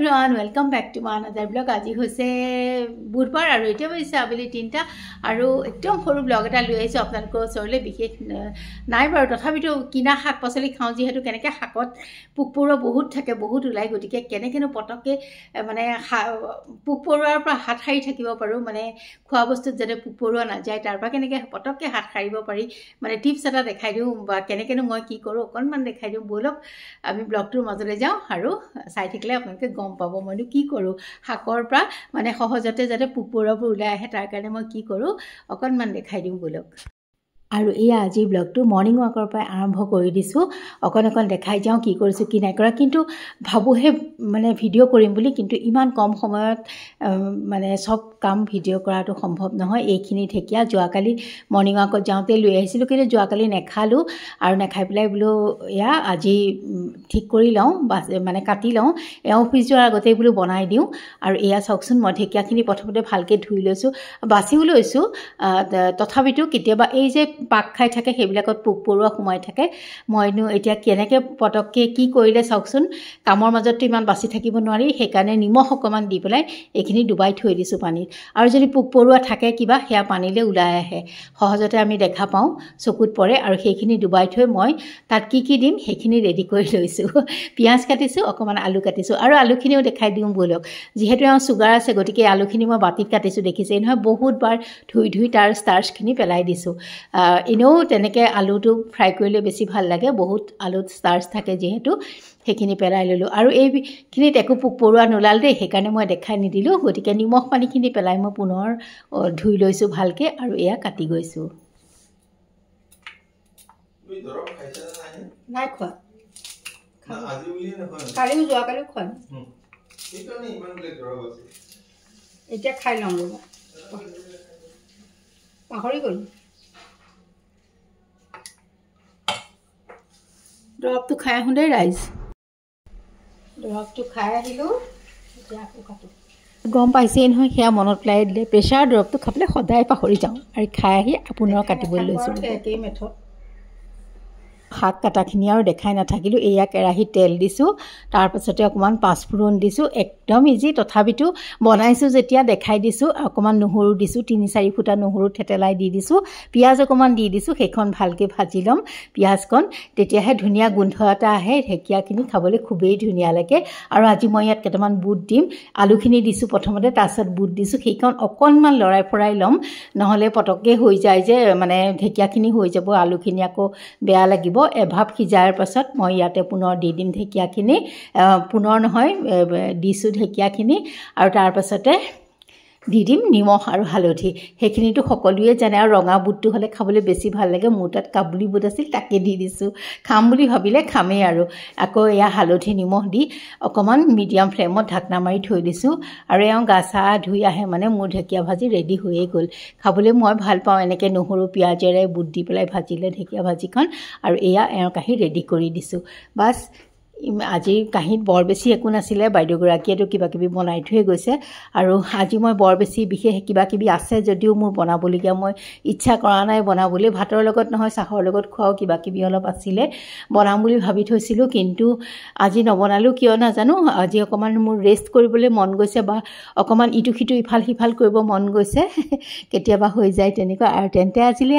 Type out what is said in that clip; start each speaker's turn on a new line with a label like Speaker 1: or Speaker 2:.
Speaker 1: everyone, welcome back to my another vlog. আজি হৈছে বুধবাৰ আৰু এতিয়া হৈছে আবেলি 3টা আৰু একদম সৰু ব্লগ এটা লৈ আহিছো আপোনালোকৰ ওচৰলৈ বিশেষ নাই বাৰু তথাপিতো কিনা শাক পাচলি খাওঁ যিহেতু কেনেকে শাকত পোকপৰুৱা বহুত থাকে বহুত ওলাই গতিকে কেনেকেনো পটকে মানে পোকপৰুৱাৰ পৰা হাত সাৰি থাকিব পাৰো মানে খোৱা বস্তুত যাতে পোকপৰুৱা না যায় তাৰ পৰা কেনেকে পটকে হাত সাৰিব পাৰি মানে টিপছ এটা দেখাই দিও বা কেনেকেনো মই কি কৰো অকনমান দেখাই দিও বলক আমি ব্লগটোৰ মাজলৈ যাওঁ আৰু চাই থাকিলে আপোনালোকে গম পাব মইনো কি কৰো শাকৰ পৰা মানে সহজতে যাতে পোকপৰুৱাবোৰ ওলাই আহে তাৰ কাৰণে মই কি কৰো অকনমান দেখাই দিও বলক আৰু এই আজি ব্লগটো মৰ্নিং ৱাকৰ পৰা আৰম্ভ কৰি দিছো অকন দেখাই যাওঁ কি কৰিছো কি নাই কৰা কিন্তু ভাবুহে মানে ভিডিঅ' কৰিম বুলি কিন্তু ইমান কম সময়ত মানে সব কাম ভিডিঅ' কৰাটো সম্ভৱ নহয় এইখিনি ঠেকিয়া যোৱাকালি মৰ্নিং ৱাকত যাওঁতে লৈ আহিছিলো কিন্তু যোৱাকালি নেখালো আৰু নেখাই পেলাই বোলো এয়া আজি ঠিক কৰি লওঁ মানে কাটি লওঁ এ অফিচ যোৱাৰ আগতে বোলো বনাই দিওঁ আৰু এয়া চাওকচোন মই ঠেকিয়াখিনি প্ৰথমতে ভালকে ধুই লৈছো বাছিও লৈছো তথাপিতো কেতিয়াবা এই যে পাক খাই থাকে সেইবিলাকত পোকপৰুৱা সোমাই থাকে মইনো এতিয়া কেনেকে পটককে কি কৰিলে চাওকচোন কামৰ মাজতো ইমান বাছি থাকিব নোৱাৰি সেইকাৰণে নিমখ অকমান দি পেলাই এইখিনি ডুবাই থৈ দিছো পানীত আৰু যদি পোকপৰুৱা থাকে কিবা হেয়া পানীলে ওলাই আহে সহজতে আমি দেখা পাওঁ চকুত পৰে আৰু সেইখিনি ডুবাই থৈ মই তাত কি দিম সেইখিনি ৰেডি কৰি লৈছো পিয়াজ কাটিছো অকমান আলু কাটিছো আৰু আলুখিনিও দেখাই দিওঁ বলক যেহেতু সুগাৰ আছে গতিকে আলুখিনি মই বাটিত কাটিছো দেখিছে নহয় বহুতবাৰ ধুই তাৰ ষ্টাৰ্চখিনি পেলাই দিছো এনেও তেনেকে আলুটো ফ্ৰাই কৰিলে বেছি ভাল লাগে বহুত আলুত ষ্টাৰ্চ থাকে যেহেতু সেইখিনি পেলাই ললো আৰু এইখিনিত একো পোকপৰুৱা নোলাল দেই সেইকাৰণে মই দেখাই নিদিলো গতিকে নিমখ পানীখিনি পেলাই মই পুনৰ ধুই লৈছো ভালকে আৰু এয়া কাটি গৈছো নাই খোৱা আজি উলিয়ে নহয় কালিও যোৱাকালিও খোৱা এইকাৰণে ইমান বোলে দৰৱ আছে এতিয়া খাই লওঁ ৰ'বা পাহৰি গ'লো দৰৱটো খাই আহোঁ দেই ৰাইজ দৰৱটো খাই আহিলোঁ এতিয়া আকৌ কাটো গম পাইছেই নহয় সেয়া মনত পেলাই দিলে প্ৰেছাৰ দৰৱটো খাবলৈ সদায় পাহৰি যাওঁ আৰু খাই আহি আপোনাৰ কাটিবলৈ লৈছোঁ একেই মেথড শাক কাটাখিনি আৰু দেখাই নাথাকিলোঁ এয়া কেৰাহীত তেল দিছোঁ তাৰপাছতে অকণমান পাঁচফোৰণ দিছোঁ একদম ইজি তথাপিতো বনাইছোঁ যেতিয়া দেখাই দিছোঁ অকণমান নহৰু দিছোঁ 3-4 ফুটা নহৰু থেতেলাই দি দিছোঁ পিঁয়াজ অকণমান দি দিছোঁ সেইখন ভালকৈ ভাজি ল'ম পিঁয়াজকণ তেতিয়াহে ধুনীয়া গোন্ধ এটা আহে ঢেকীয়াখিনি খাবলৈ খুবেই ধুনীয়া লাগে আৰু আজি মই ইয়াত কেইটামান বুট দিম আলুখিনি দিছোঁ প্ৰথমতে তাৰপিছত বুট দিছোঁ সেইখন অকণমান লৰাই ফৰাই ল'ম নহ'লে পটককৈ হৈ যায় যে মানে ঢেকীয়াখিনি হৈ যাব আলুখিনি আকৌ বেয়া লাগিব এভাব সিজাৰ পাছত মই ইয়াতে পুনৰ দি দিম ঢেকীয়াখিনি পুনৰ নহয় দিছোঁ ঢেকীয়াখিনি আৰু তাৰ পাছতে দি দিম নিমখ আৰু হালধি সেইখিনিতো সকলোৱে জানে আৰু ৰঙা বুটটো হ'লে খাবলৈ বেছি ভাল লাগে মোৰ তাত কাবুলি বুট আছিল তাকে দি দিছোঁ খাম বুলি ভাবিলে খামেই আৰু আকৌ এয়া হালধি নিমখ দি অকণমান মিডিয়াম ফ্লেমত ঢাকনা মাৰি থৈ দিছোঁ আৰু এওঁ গা চা ধুই আহে মানে মোৰ ঢেকীয়া ভাজি ৰেডি হৈয়ে গ'ল খাবলৈ মই ভাল পাওঁ এনেকৈ নহৰু পিঁয়াজেৰে বুট দি পেলাই ভাজিলে ঢেকীয়া ভাজিখন আৰু এয়া এওঁক আহি ৰেডি কৰি দিছোঁ বাছ আজিৰ কাহিনীত বৰ বেছি একো নাছিলে বাইদেউগৰাকীয়েতো কিবাকিবি বনাই থৈ গৈছে আৰু আজি মই বৰ বেছি বিশেষ কিবাকিবি আছে যদিও মোৰ বনাবলগীয়া মই ইচ্ছা কৰা নাই বনাবলৈ ভাতৰ লগত নহয় চাহৰ লগত খোৱাও কিবাকিবি অলপ আছিলে বনাম বুলি ভাবি থৈছিলোঁ কিন্তু আজি নবনালোঁ কিয় নাজানো আজি অকণমান মোৰ ৰেষ্ট কৰিবলৈ মন গৈছে বা অকণমান ইটো সিটো ইফাল সিফাল কৰিব মন গৈছে কেতিয়াবা হৈ যায় তেনেকুৱা আৰু তেন্তে আজিলৈ